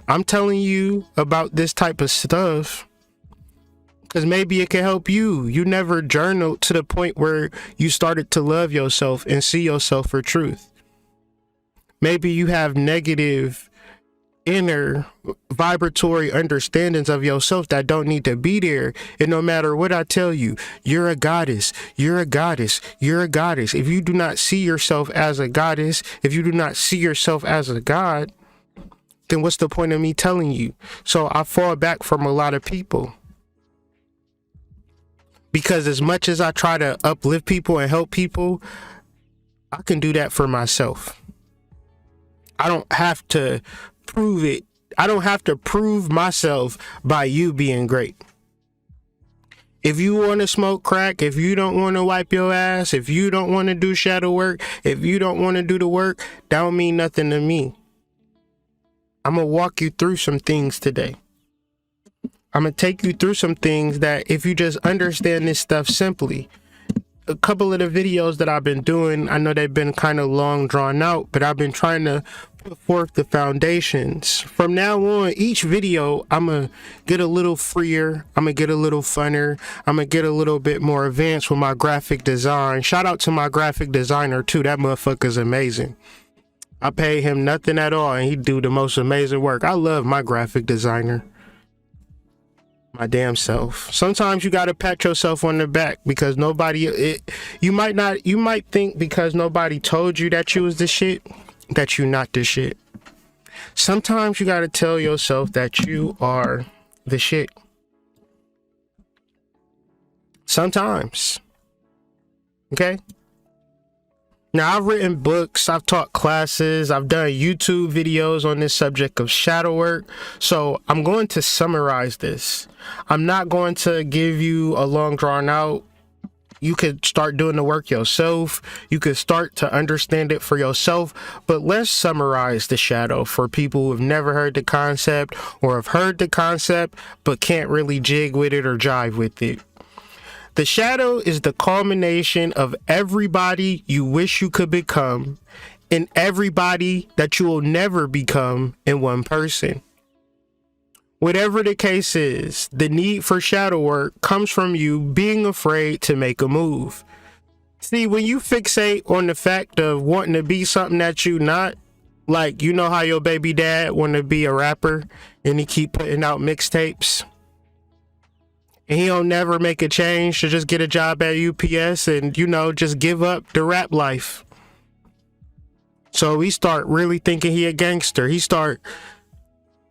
I'm telling you about this type of stuff because maybe it can help you. You never journaled to the point where you started to love yourself and see yourself for truth. Maybe you have negative inner vibratory understandings of yourself that don't need to be there. And no matter what I tell you, you're a goddess, you're a goddess, you're a goddess. If you do not see yourself as a goddess, if you do not see yourself as a god, then what's the point of me telling you? So I fall back from a lot of people. Because as much as I try to uplift people and help people, I can do that for myself. I don't have to prove it. I don't have to prove myself by you being great. If you want to smoke crack, if you don't want to wipe your ass, if you don't want to do shadow work, if you don't want to do the work, that don't mean nothing to me. I'm going to walk you through some things today. I'm going to take you through some things that if you just understand this stuff simply. A couple of the videos that I've been doing, I know they've been kind of long drawn out, but I've been trying to put forth the foundations. From now on, each video, I'm going to get a little freer. I'm going to get a little funner. I'm going to get a little bit more advanced with my graphic design. Shout out to my graphic designer too. That motherfucker's amazing. I pay him nothing at all and he do the most amazing work. I love my graphic designer. My damn self. Sometimes you gotta pat yourself on the back because you might think because nobody told you that you was the shit, that you not the shit. Sometimes you gotta tell yourself that you are the shit. Sometimes. Okay? Now, I've written books, I've taught classes, I've done YouTube videos on this subject of shadow work. So I'm going to summarize this. I'm not going to give you a long drawn out. You could start doing the work yourself. You could start to understand it for yourself. But let's summarize the shadow for people who have never heard the concept or have heard the concept but can't really jig with it or jive with it. The shadow is the culmination of everybody you wish you could become and everybody that you will never become in one person. Whatever the case is, the need for shadow work comes from you being afraid to make a move. See, when you fixate on the fact of wanting to be something that you not, like you know how your baby dad want to be a rapper and he keep putting out mixtapes? And he don't never make a change to just get a job at UPS and, you know, just give up the rap life. So he start really thinking he a gangster. He start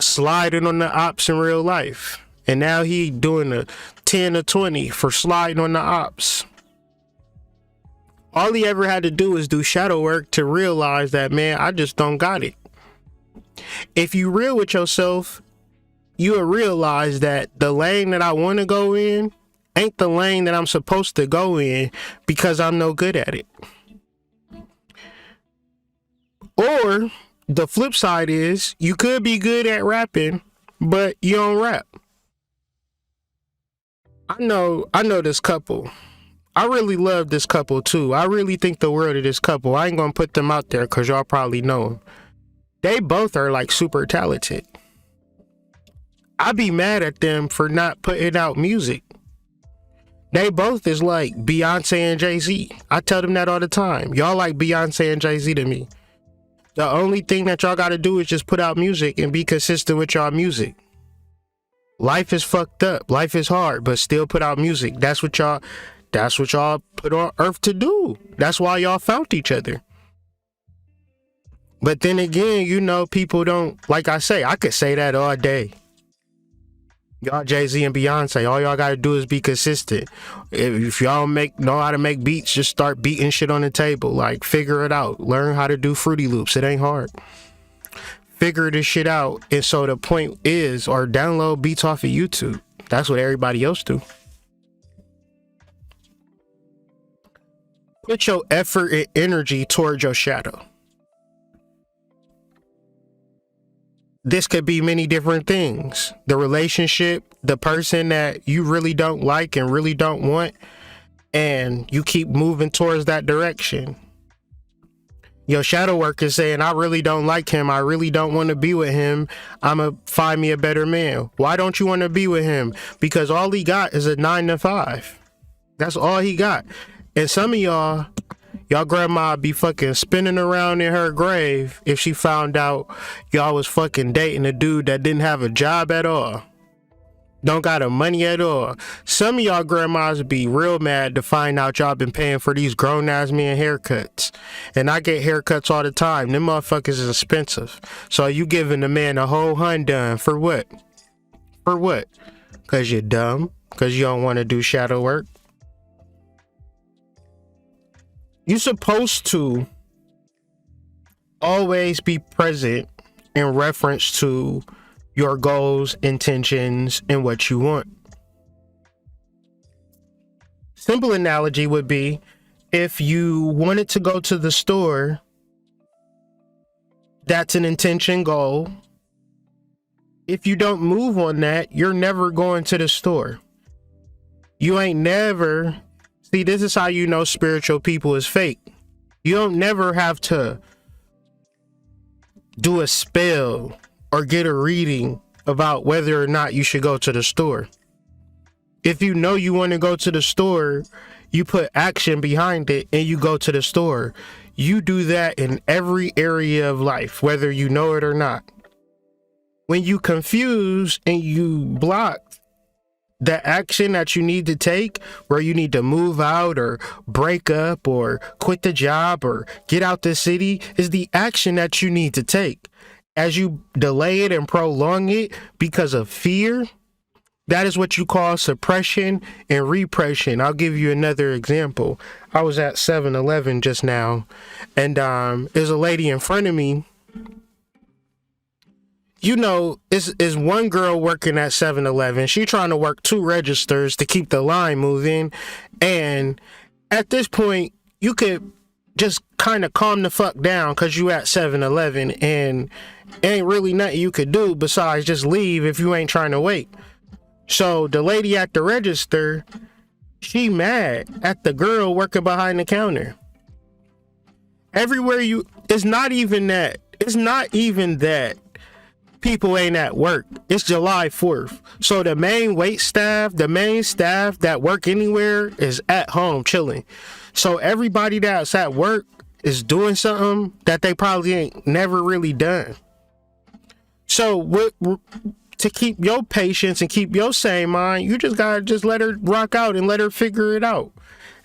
sliding on the ops in real life. And now he doing a 10 or 20 for sliding on the ops. All he ever had to do is do shadow work to realize that, man, I just don't got it. If you real with yourself, you will realize that the lane that I want to go in ain't the lane that I'm supposed to go in because I'm no good at it. Or the flip side is you could be good at rapping, but you don't rap. I know this couple. I really love this couple too. I really think the world of this couple. I ain't gonna put them out there because y'all probably know them. They both are like super talented. I be mad at them for not putting out music. They both is like Beyonce and Jay-Z. I tell them that all the time. Y'all like Beyonce and Jay-Z to me. The only thing that y'all gotta do is just put out music and be consistent with y'all music. Life is fucked up. Life is hard, but still put out music. That's what y'all put on earth to do. That's why y'all found each other. But then again, you know, people don't, like I say, I could say that all day. Y'all Jay-Z and Beyonce, all y'all gotta do is be consistent. If y'all know how to make beats, just start beating shit on the table. Like, figure it out. Learn how to do Fruity Loops. It ain't hard. Figure this shit out. And so the point is, or download beats off of YouTube. That's what everybody else do. Put your effort and energy towards your shadow. This could be many different things. The relationship, the person that you really don't like and really don't want, and you keep moving towards that direction. Your shadow work is saying, I really don't like him. I really don't want to be with him. I'ma find me a better man. Why don't you want to be with him? Because all he got is a 9 to 5. That's all he got. And some of y'all grandma be fucking spinning around in her grave if she found out y'all was fucking dating a dude that didn't have a job at all. Don't got a money at all. Some of y'all grandmas be real mad to find out y'all been paying for these grown ass men haircuts. And I get haircuts all the time. Them motherfuckers is expensive. So you giving the man a whole done for what? For what? Cause you're dumb? Cause you don't want to do shadow work? You're supposed to always be present in reference to your goals, intentions, and what you want. Simple analogy would be if you wanted to go to the store, that's an intention goal. If you don't move on that, you're never going to the store. You ain't never. See, this is how you know spiritual people is fake. You don't never have to do a spell or get a reading about whether or not you should go to the store. If you know you want to go to the store, you put action behind it and you go to the store. You do that in every area of life, whether you know it or not. When you confuse and you block the action that you need to take, where you need to move out or break up or quit the job or get out the city, is the action that you need to take. As you delay it and prolong it because of fear, that is what you call suppression and repression. I'll give you another example. I was at 7-Eleven just now, and there's a lady in front of me. You know, is one girl working at 7-Eleven. She trying to work 2 registers to keep the line moving. And at this point, you could just kind of calm the fuck down because you at 7-Eleven and ain't really nothing you could do besides just leave if you ain't trying to wait. So the lady at the register, she mad at the girl working behind the counter. Everywhere it's not even that people ain't at work. It's July 4th. So the main staff that work anywhere is at home chilling. So everybody that's at work is doing something that they probably ain't never really done. So to keep your patience and keep your sane mind, you just gotta just let her rock out and let her figure it out.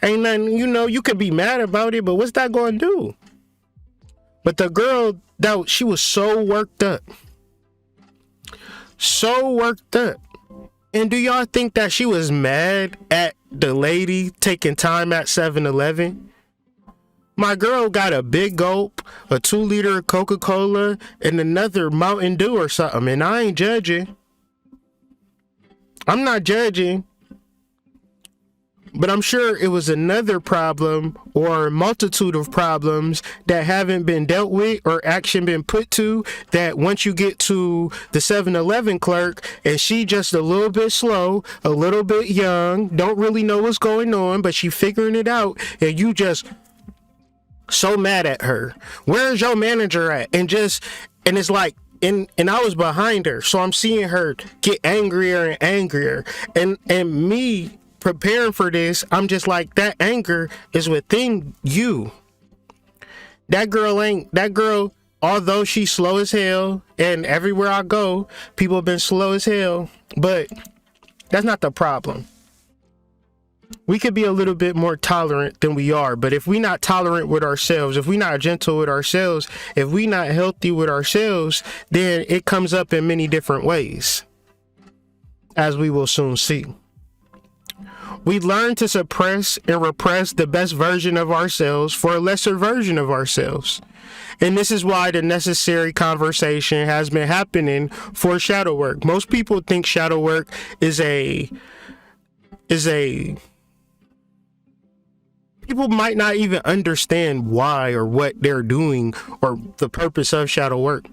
Ain't nothing, you could be mad about it, but what's that going to do? But the girl, she was so worked up. And do y'all think that she was mad at the lady taking time at 7-Eleven? My girl got a big gulp, a 2-liter Coca-Cola, and another Mountain Dew or something, and I ain't judging. I'm not judging. But I'm sure it was another problem or a multitude of problems that haven't been dealt with or action been put to, that once you get to the 7-Eleven clerk and she just a little bit slow, a little bit young, don't really know what's going on, but she figuring it out, and you just so mad at her. Where's your manager at? And it's like, and I was behind her, so I'm seeing her get angrier and angrier, and me preparing for this, I'm just like, that anger is within you. That girl, although she's slow as hell, and everywhere I go, people have been slow as hell, but that's not the problem. We could be a little bit more tolerant than we are, but if we not tolerant with ourselves, if we not gentle with ourselves, if we not healthy with ourselves, then it comes up in many different ways, as we will soon see. We learn to suppress and repress the best version of ourselves for a lesser version of ourselves. And this is why the necessary conversation has been happening for shadow work. Most people think shadow work is a people might not even understand why or what they're doing or the purpose of shadow work.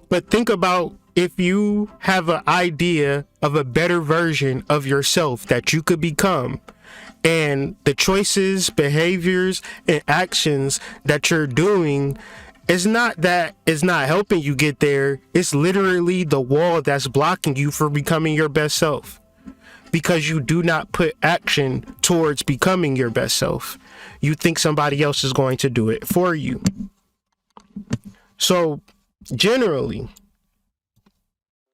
But think about if you have an idea of a better version of yourself that you could become, And the choices, behaviors, and actions that you're doing, it's not that it's not helping you get there. It's literally the wall that's blocking you from becoming your best self, because you do not put action towards becoming your best self. You think somebody else is going to do it for you. So generally,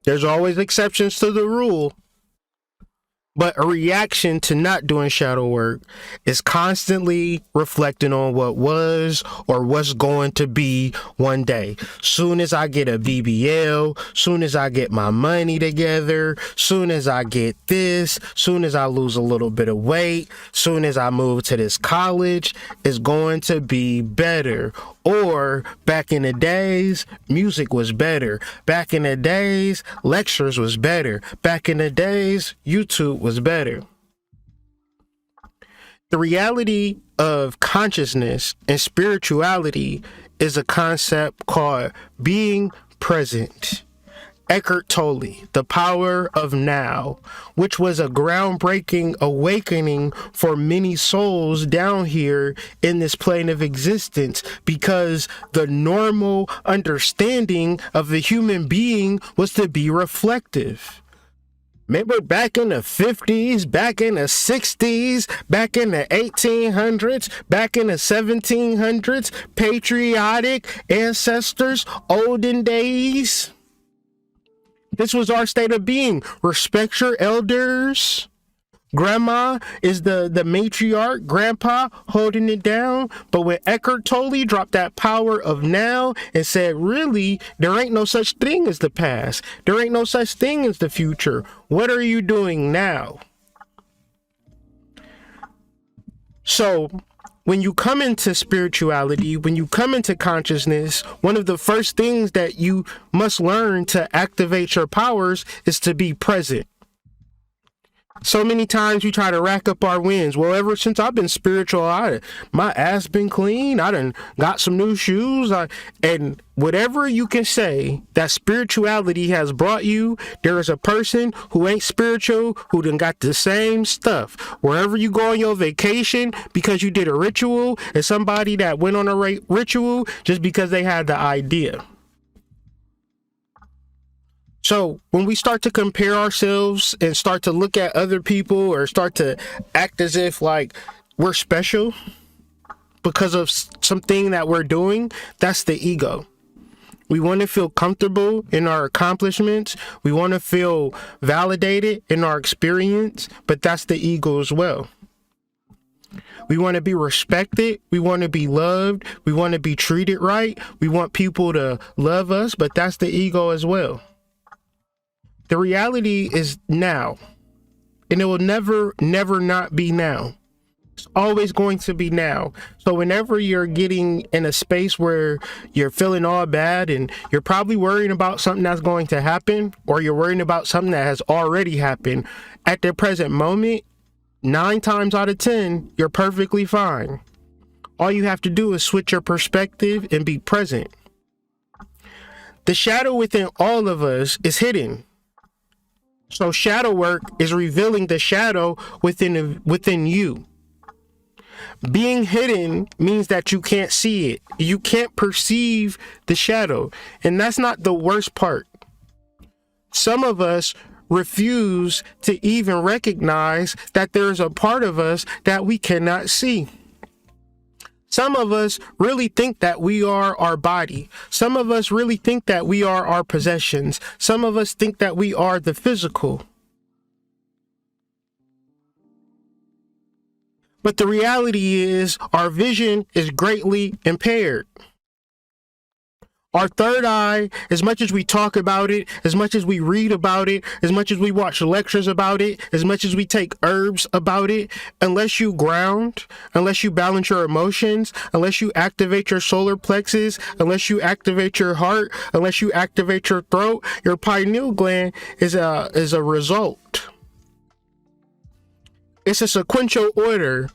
there's always exceptions to the rule, but a reaction to not doing shadow work is constantly reflecting on what was or what's going to be one day. Soon as I get a BBL, soon as I get my money together, soon as I get this, soon as I lose a little bit of weight, soon as I move to this college, it's going to be better. Or back in the days, music was better. Back in the days, lectures was better. Back in the days, YouTube was better. The reality of consciousness and spirituality is a concept called being present. Eckhart Tolle, The Power of Now, which was a groundbreaking awakening for many souls down here in this plane of existence, because the normal understanding of the human being was to be reflective. Remember back in the 50s, back in the 60s, back in the 1800s, back in the 1700s, patriotic ancestors, olden days? This was our state of being. Respect your elders. Grandma is the matriarch, grandpa holding it down. But when Eckhart Tolle dropped that power of now and said, really, there ain't no such thing as the past. There ain't no such thing as the future. What are you doing now? So when you come into spirituality, when you come into consciousness, one of the first things that you must learn to activate your powers is to be present. So many times we try to rack up our wins. Well, ever since I've been spiritual, my ass been clean. I done got some new shoes. And whatever you can say that spirituality has brought you, there is a person who ain't spiritual who done got the same stuff. Wherever you go on your vacation because you did a ritual, and somebody that went on a ritual just because they had the idea. So when we start to compare ourselves and start to look at other people or start to act as if like we're special because of something that we're doing, that's the ego. We want to feel comfortable in our accomplishments. We want to feel validated in our experience, but that's the ego as well. We want to be respected. We want to be loved. We want to be treated right. We want people to love us, but that's the ego as well. The reality is now, and it will never not be now. It's always going to be now. So whenever you're getting in a space where you're feeling all bad and you're probably worrying about something that's going to happen, or you're worrying about something that has already happened, at the present moment, 9 times out of 10, you're perfectly fine. All you have to do is switch your perspective and be present. The shadow within all of us is hidden. So shadow work is revealing the shadow within you. Being hidden means that you can't see it. You can't perceive the shadow. And that's not the worst part. Some of us refuse to even recognize that there's a part of us that we cannot see. Some of us really think that we are our body. Some of us really think that we are our possessions. Some of us think that we are the physical. But the reality is our vision is greatly impaired. Our third eye, as much as we talk about it, as much as we read about it, as much as we watch lectures about it, as much as we take herbs about it, unless you ground, unless you balance your emotions, unless you activate your solar plexus, unless you activate your heart, unless you activate your throat, your pineal gland is a result. It's a sequential order.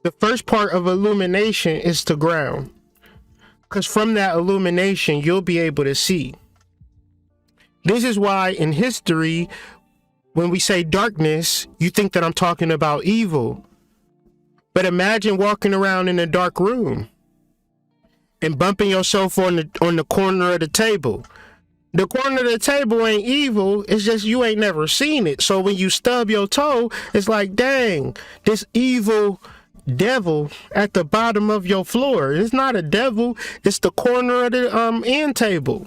The first part of illumination is to ground, because from that illumination, you'll be able to see. This is why in history, when we say darkness, you think that I'm talking about evil. But imagine walking around in a dark room and bumping yourself on the corner of the table. The corner of the table ain't evil, it's just you ain't never seen it. So when you stub your toe, it's like, dang, this evil devil at the bottom of your floor. It's not a devil, it's the corner of the end table.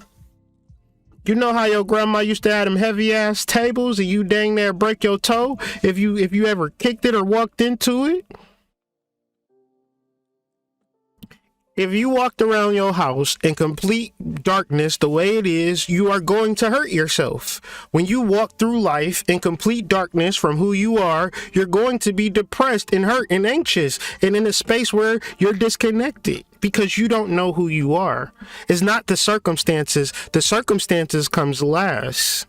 You know how your grandma used to have them heavy ass tables and you dang near break your toe if you ever kicked it or walked into it? If you walked around your house in complete darkness the way it is, you are going to hurt yourself. When you walk through life in complete darkness from who you are, you're going to be depressed and hurt and anxious and in a space where you're disconnected because you don't know who you are. It's not the circumstances. The circumstances comes last.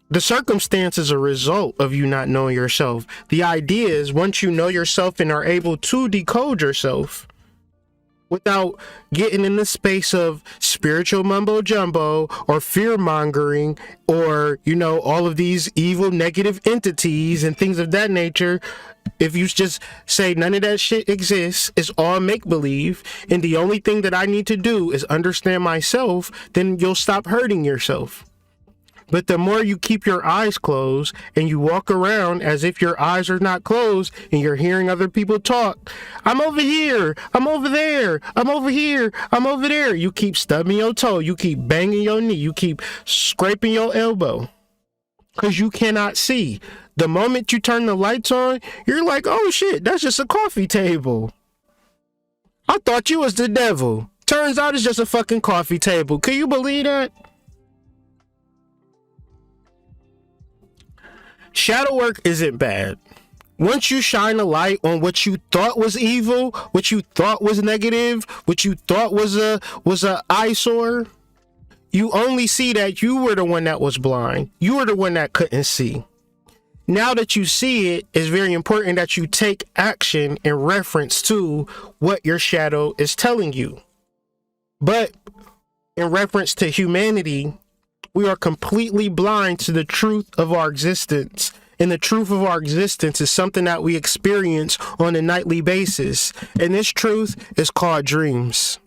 The circumstance is a result of you not knowing yourself. The idea is once you know yourself and are able to decode yourself, without getting in the space of spiritual mumbo jumbo or fear mongering or, you know, all of these evil negative entities and things of that nature. If you just say none of that shit exists, it's all make believe, and the only thing that I need to do is understand myself, then you'll stop hurting yourself. But the more you keep your eyes closed and you walk around as if your eyes are not closed and you're hearing other people talk, I'm over here, I'm over there, I'm over here, I'm over there. You keep stubbing your toe, you keep banging your knee, you keep scraping your elbow because you cannot see. The moment you turn the lights on, you're like, oh shit, that's just a coffee table. I thought you was the devil. Turns out it's just a fucking coffee table. Can you believe that? Shadow work isn't bad. Once you shine a light on what you thought was evil, what you thought was negative, what you thought was a eyesore, you only see that you were the one that was blind. You were the one that couldn't see. Now that you see it, it's very important that you take action in reference to what your shadow is telling you. But in reference to humanity, we are completely blind to the truth of our existence. And the truth of our existence is something that we experience on a nightly basis. And this truth is called dreams.